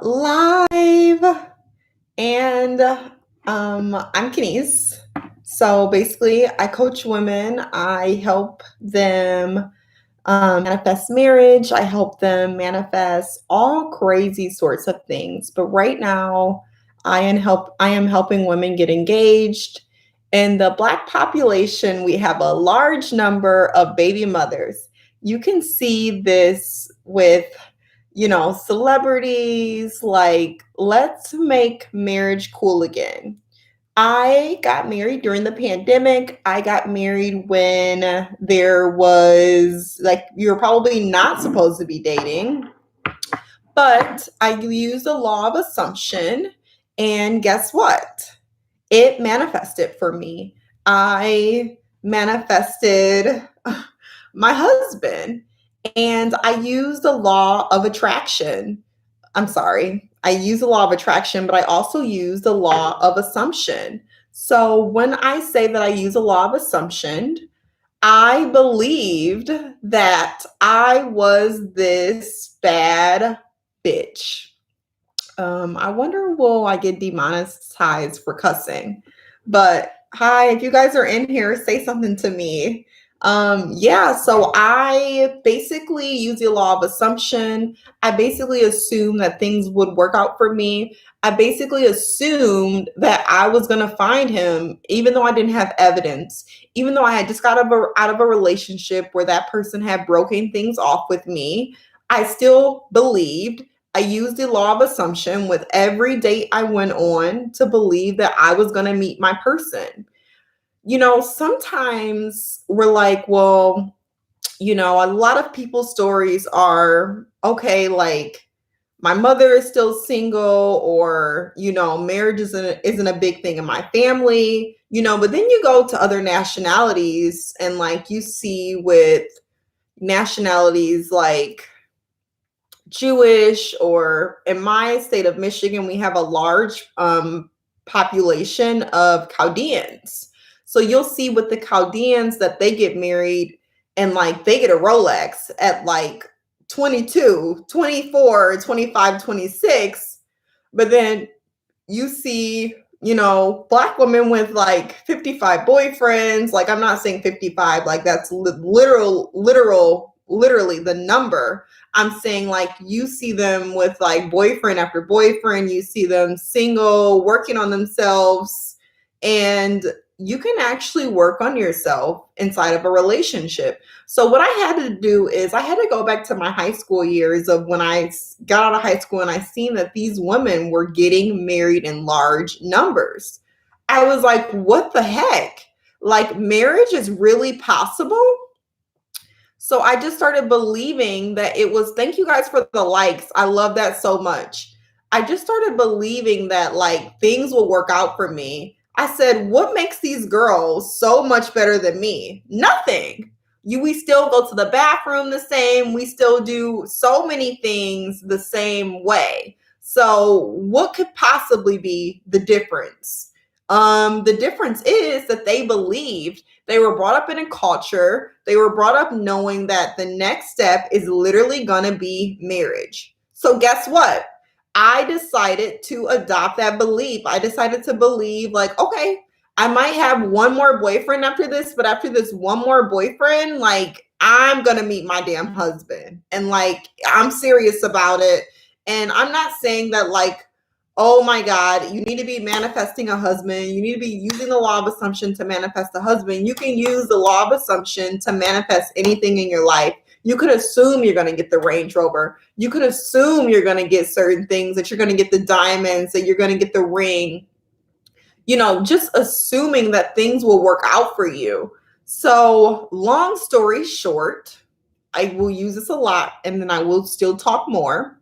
Live. And I'm Kenise. So basically, I coach women. I help them manifest marriage. I help them manifest all crazy sorts of things. But right now, I am helping women get engaged. In the Black population, we have a large number of baby mothers. You can see this with celebrities. Like, let's make marriage cool again. I got married during the pandemic. I got married when there was, like, you're probably not supposed to be dating, but I used the law of assumption. And guess what? It manifested for me. I manifested my husband, and I used the law of attraction. I'm sorry, I use the law of attraction, but I also use the law of assumption. So when I say that I use a law of assumption, I believed that I was this bad bitch. I wonder, will I get demonetized for cussing? But hi, if you guys are in here, say something to me. Yeah, so I basically use the law of assumption. I basically assumed that things would work out for me. I basically assumed that I was going to find him, even though I didn't have evidence, even though I had just got out of a relationship where that person had broken things off with me. I still believed. I used the law of assumption with every date I went on to believe that I was going to meet my person. Sometimes we're like, well, a lot of people's stories are okay, like my mother is still single, or marriage isn't a big thing in my family, but then you go to other nationalities and, like, you see with nationalities like Jewish, or in my state of Michigan, we have a large population of Chaldeans. So you'll see with the Chaldeans that they get married and, like, they get a Rolex at like 22, 24, 25, 26. But then you see, Black women with like 55 boyfriends. Like, I'm not saying 55, like that's literally the number. I'm saying, like, you see them with like boyfriend after boyfriend, you see them single, working on themselves, and you can actually work on yourself inside of a relationship. So what I had to do is I had to go back to my high school years of when I got out of high school, and I seen that these women were getting married in large numbers. I was like, what the heck? Like, marriage is really possible? So I just started believing that it was, thank you guys for the likes. I love that so much. I just started believing that, like, things will work out for me. I said, what makes these girls so much better than me? Nothing. We still go to the bathroom the same. We still do so many things the same way. So what could possibly be the difference? The difference is that they believed. They were brought up in a culture. They were brought up knowing that the next step is literally going to be marriage. So guess what? I decided to adopt that belief. I decided to believe, like, okay, I might have one more boyfriend after this, but after this one more boyfriend, like, I'm going to meet my damn husband. And, like, I'm serious about it. And I'm not saying that, like, oh my God, you need to be manifesting a husband. You need to be using the law of assumption to manifest a husband. You can use the law of assumption to manifest anything in your life. You could assume you're going to get the Range Rover. You could assume you're going to get certain things, that you're going to get the diamonds, that you're going to get the ring. Just assuming that things will work out for you. So, long story short, I will use this a lot and then I will still talk more.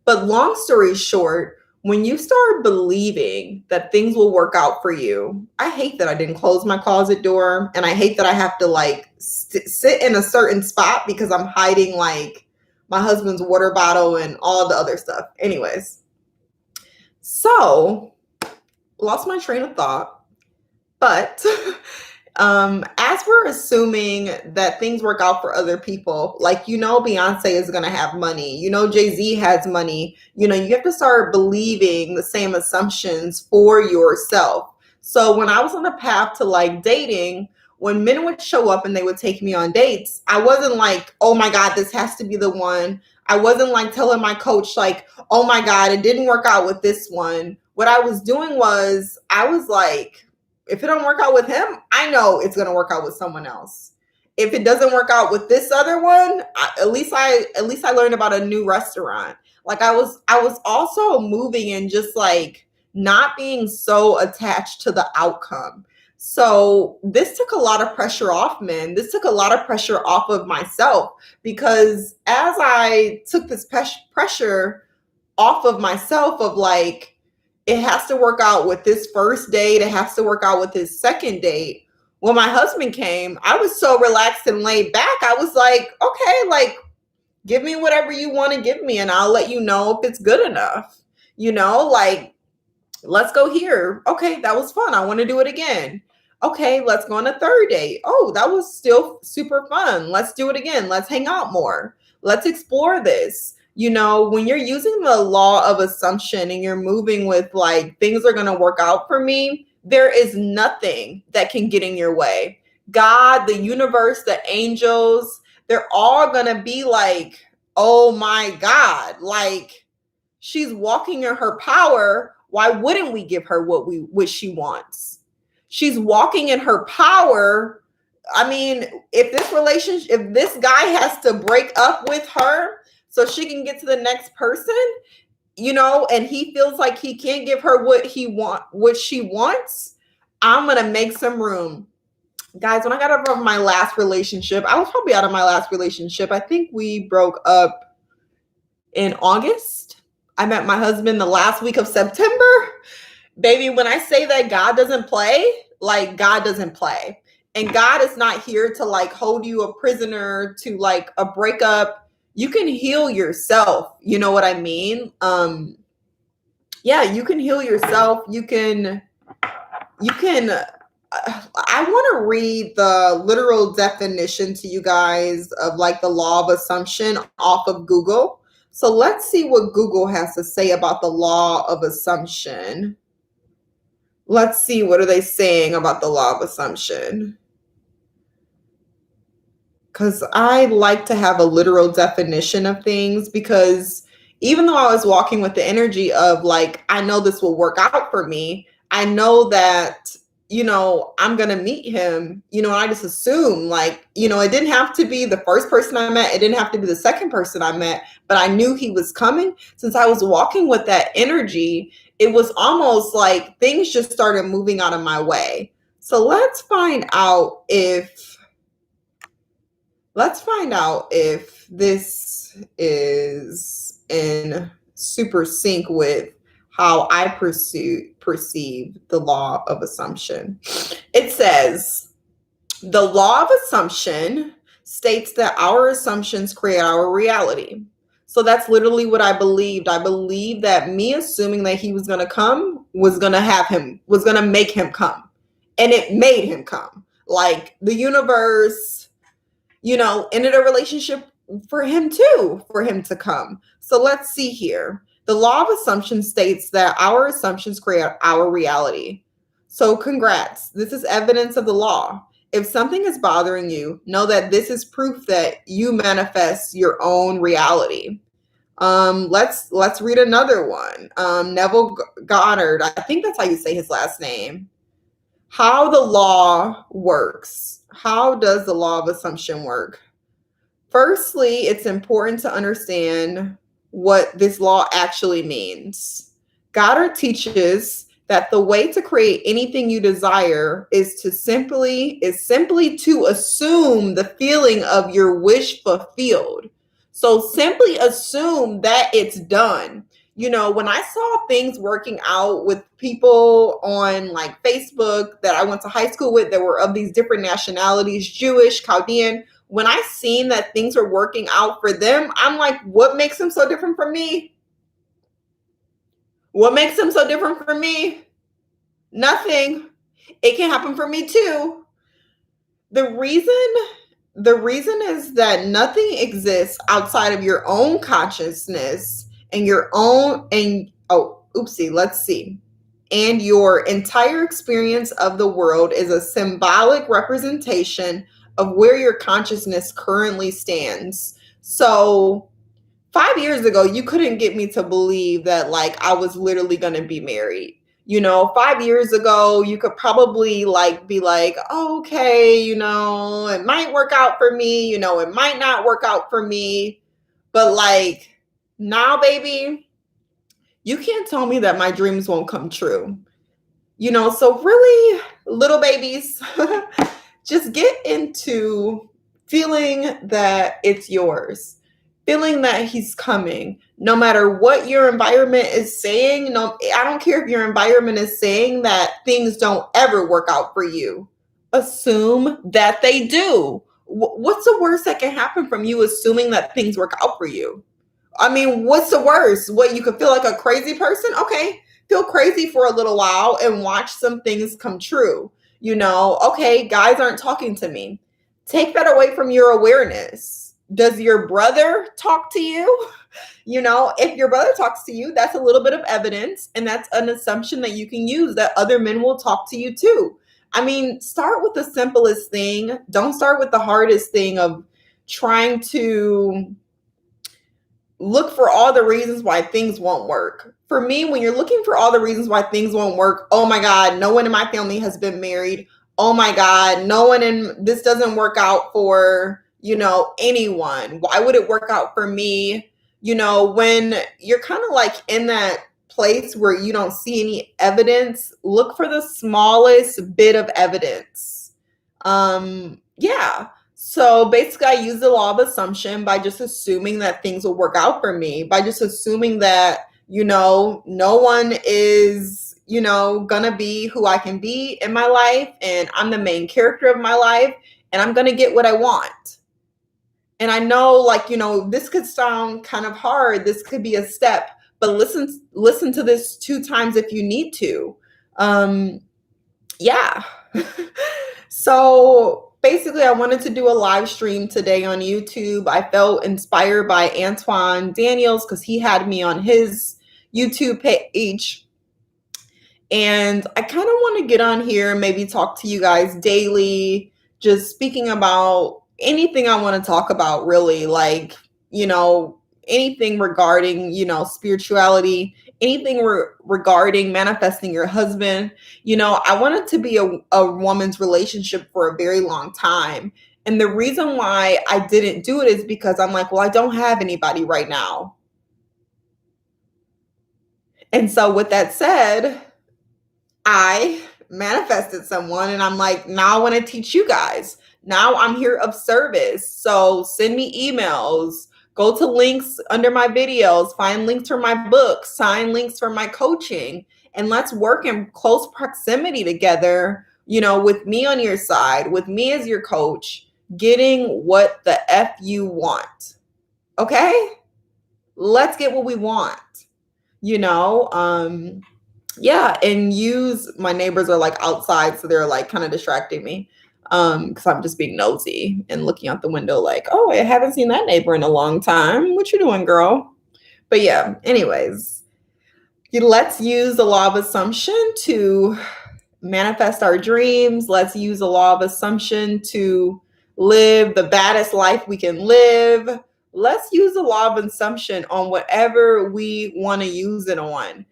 But long story short, when you start believing that things will work out for you, I hate that I didn't close my closet door, and I hate that I have to, like, sit in a certain spot because I'm hiding, like, my husband's water bottle and all the other stuff. Anyways, so lost my train of thought, but As we're assuming that things work out for other people, like, Beyonce is going to have money, Jay-Z has money, you have to start believing the same assumptions for yourself. So when I was on the path to like dating, when men would show up and they would take me on dates, I wasn't like, oh my God, this has to be the one. I wasn't like telling my coach, like, oh my God, it didn't work out with this one. What I was doing was, I was like, if it don't work out with him, I know it's going to work out with someone else. If it doesn't work out with this other one, at least I learned about a new restaurant. Like I was also moving and just like not being so attached to the outcome. So this took a lot of pressure off men. This took a lot of pressure off of myself, because as I took this pressure off of myself of like, it has to work out with this first date, it has to work out with this second date. When my husband came, I was so relaxed and laid back. I was like, okay, like, give me whatever you want to give me and I'll let you know if it's good enough. Like, let's go here. Okay, that was fun. I want to do it again. Okay, let's go on a third date. Oh, that was still super fun. Let's do it again. Let's hang out more. Let's explore this. When you're using the law of assumption and you're moving with like, things are going to work out for me, there is nothing that can get in your way. God, the universe, the angels, they're all going to be like, oh my God, like, she's walking in her power. Why wouldn't we give her what she wants? She's walking in her power. I mean, if this guy has to break up with her so she can get to the next person, and he feels like he can't give her what she wants, I'm gonna make some room. Guys, when I got out of my last relationship, I was probably out of my last relationship. I think we broke up in August. I met my husband the last week of September. Baby, when I say that God doesn't play, like, God doesn't play. And God is not here to like hold you a prisoner to like a breakup. You can heal yourself. You know what I mean? Yeah, you can heal yourself. You can I want to read the literal definition to you guys of like the law of assumption off of Google. So let's see what Google has to say about the law of assumption. Let's see, what are they saying about the law of assumption? Because I like to have a literal definition of things, because even though I was walking with the energy of like, I know this will work out for me, I know that, I'm going to meet him, and I just assume like, it didn't have to be the first person I met. It didn't have to be the second person I met, but I knew he was coming. Since I was walking with that energy, it was almost like things just started moving out of my way. So let's find out if this is in super sync with how I perceive the law of assumption. It says, the law of assumption states that our assumptions create our reality. So that's literally what I believed. I believed that me assuming that he was going to come was going to make him come. And it made him come. Like, the universe, ended a relationship for him to come. So let's see here. The law of assumption states that our assumptions create our reality. So congrats. This is evidence of the law. If something is bothering you, know that this is proof that you manifest your own reality. Let's read another one. Neville Goddard, I think that's how you say his last name. How the law works. How does the law of assumption work? Firstly, it's important to understand what this law actually means. Goddard teaches that the way to create anything you desire is simply to assume the feeling of your wish fulfilled. So simply assume that it's done. When I saw things working out with people on like Facebook that I went to high school with that were of these different nationalities, Jewish, Chaldean, when I seen that things were working out for them, I'm like, what makes them so different from me? What makes them so different from me? Nothing. It can happen for me too. The reason is that nothing exists outside of your own consciousness and your own and oh, oopsie, let's see. And your entire experience of the world is a symbolic representation of where your consciousness currently stands. So 5 years ago, you couldn't get me to believe that like I was literally going to be married. 5 years ago, you could probably like be like, oh, okay, it might work out for me, it might not work out for me. But like now, baby, you can't tell me that my dreams won't come true. So really, little babies, just get into feeling that it's yours, feeling that he's coming. No matter what your environment is saying, no, I don't care if your environment is saying that things don't ever work out for you. Assume that they do. What's the worst that can happen from you assuming that things work out for you? I mean, what's the worst? What, you could feel like a crazy person? Okay, feel crazy for a little while and watch some things come true. Okay, guys aren't talking to me. Take that away from your awareness. Does your brother talk to you? If your brother talks to you, that's a little bit of evidence, and that's an assumption that you can use that other men will talk to you too. I mean, start with the simplest thing. Don't start with the hardest thing of trying to look for all the reasons why things won't work. For me, when you're looking for all the reasons why things won't work, oh my God, no one in my family has been married. Oh my God, no one in this doesn't work out for, anyone. Why would it work out for me? When you're kind of like in that place where you don't see any evidence, look for the smallest bit of evidence. Yeah. So basically, I use the law of assumption by just assuming that things will work out for me, by just assuming that, no one is, gonna be who I can be in my life, and I'm the main character of my life, and I'm gonna get what I want. And I know, like, this could sound kind of hard. This could be a step, but listen to this 2 times if you need to. Yeah. So basically, I wanted to do a live stream today on YouTube. I felt inspired by Antoine Daniels because he had me on his YouTube page. And I kind of want to get on here and maybe talk to you guys daily, just speaking about anything I want to talk about, really. Like, anything regarding, spirituality, anything regarding manifesting your husband. I wanted to be a woman's relationship for a very long time. And the reason why I didn't do it is because I'm like, well, I don't have anybody right now. And so with that said, I manifested someone, and I'm like, now I want to teach you guys. Now I'm here of service. So send me emails. Go to links under my videos, find links for my books, sign links for my coaching, and let's work in close proximity together, with me on your side, with me as your coach, getting what the F you want. Okay? Let's get what we want, yeah, and my neighbors are like outside, so they're like kind of distracting me. Because I'm just being nosy and looking out the window like, oh, I haven't seen that neighbor in a long time. What you doing, girl? But yeah, anyways, let's use the law of assumption to manifest our dreams. Let's use the law of assumption to live the baddest life we can live. Let's use the law of assumption on whatever we want to use it on.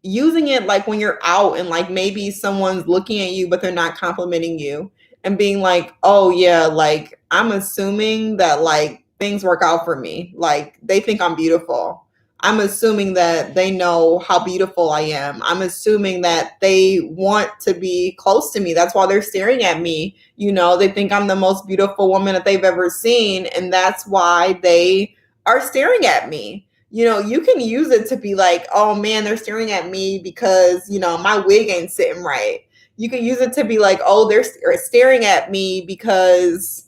Using it like when you're out and like maybe someone's looking at you but they're not complimenting you, and being like, oh yeah, like I'm assuming that like things work out for me. Like they think I'm beautiful. I'm assuming that they know how beautiful I am. I'm assuming that they want to be close to me. That's why they're staring at me. They think I'm the most beautiful woman that they've ever seen, and that's why they are staring at me. You can use it to be like, oh man, they're staring at me because, my wig ain't sitting right. You can use it to be like, oh, they're staring at me because,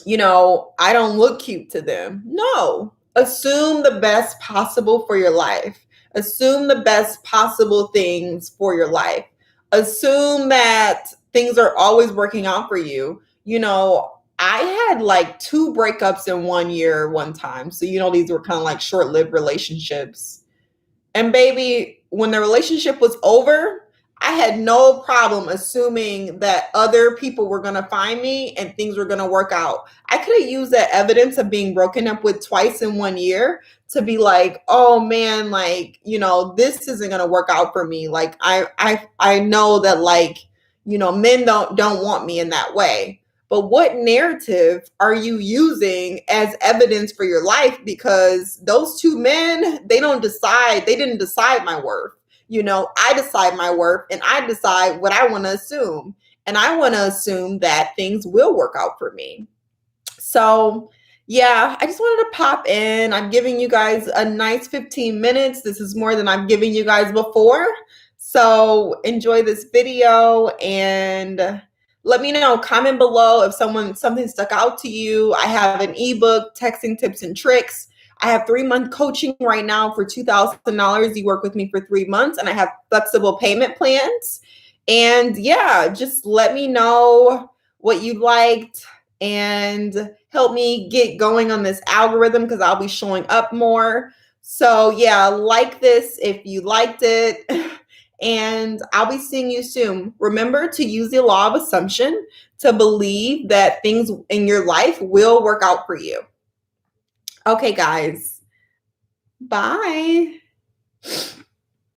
I don't look cute to them. No, assume the best possible for your life. Assume the best possible things for your life. assume that things are always working out for you. I had like two breakups in 1 year one time. So, these were kind of like short lived relationships. And baby, when the relationship was over, I had no problem assuming that other people were going to find me and things were going to work out. I could have used that evidence of being broken up with twice in 1 year to be like, oh man, like, this isn't going to work out for me. Like I know that, like, men don't want me in that way. But what narrative are you using as evidence for your life? Because those two men, they didn't decide my worth. I decide my worth and I decide what I want to assume. And I want to assume that things will work out for me. So, yeah, I just wanted to pop in. I'm giving you guys a nice 15 minutes. This is more than I've given you guys before. So, enjoy this video and let me know, comment below if something stuck out to you. I have an ebook, Texting Tips and Tricks. I have 3-month coaching right now for $2,000. You work with me for 3 months, and I have flexible payment plans. And yeah, just let me know what you liked and help me get going on this algorithm because I'll be showing up more. So yeah, like this if you liked it. And I'll be seeing you soon. Remember to use the law of assumption to believe that things in your life will work out for you. Okay, guys. Bye.